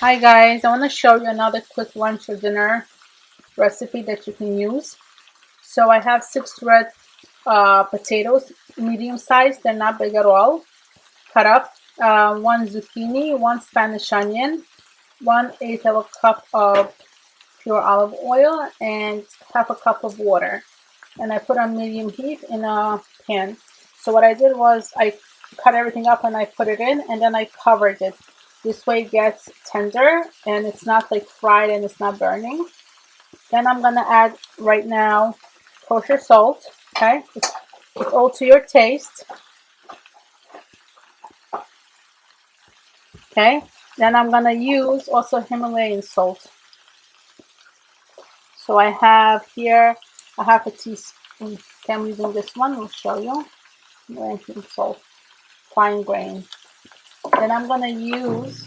Hi guys, I want to show you another quick lunch or dinner recipe that you can use. So I have 6 red potatoes, medium size, they're not big at all, cut up, 1 zucchini, 1 Spanish onion, 1/8 of a cup of pure olive oil, and half a cup of water. And I put on medium heat in a pan. So what I did was I cut everything up and I put it in, and then I covered it. This way it gets tender and it's not like fried and it's not burning. Then I'm gonna add right now kosher salt. Okay, it's all to your taste. Okay, then I'm gonna use also Himalayan salt. So I have here a half a teaspoon. Okay, I'm using this one. I'll show you. Himalayan salt, fine grain. Then I'm gonna use,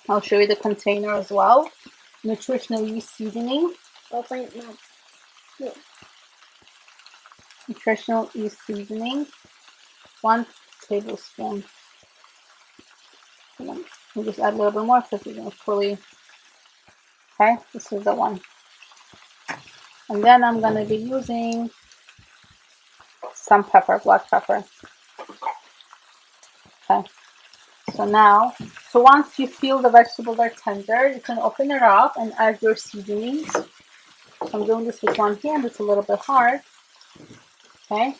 I'll show you the container as well. Nutritional yeast seasoning. Nutritional yeast seasoning. 1 tablespoon. We'll just add a little bit more because we're going to fully. Okay, this is the one. And then I'm going to be using some pepper, black pepper. Okay, so once you feel the vegetables are tender, you can open it up and add your seasonings. So I'm doing this with one hand, it's a little bit hard. Okay,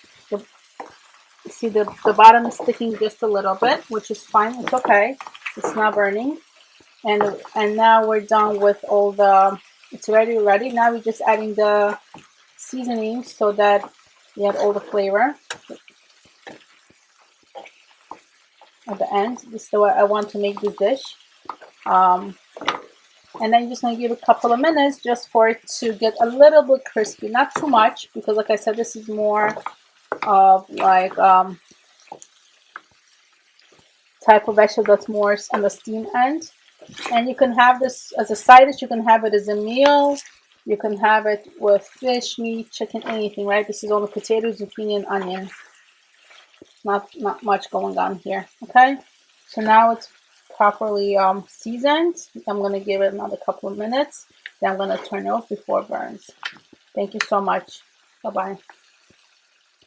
see the bottom is sticking just a little bit, which is fine, it's okay. It's not burning. And now we're done with all the, it's ready. Now we're just adding the seasoning so that you have all the flavor at the end. This is the way I want to make this dish. And then you're just going to give it a couple of minutes just for it to get a little bit crispy. Not too much, because like I said, this is more of like type of vegetable that's more on the steam end. And you can have this as a side dish, you can have it as a meal, you can have it with fish, meat, chicken, anything, right? This is only potatoes, zucchini, and onion. Not much going on here, okay? So now it's properly seasoned. I'm going to give it another couple of minutes. Then I'm going to turn it off before it burns. Thank you so much. Bye-bye.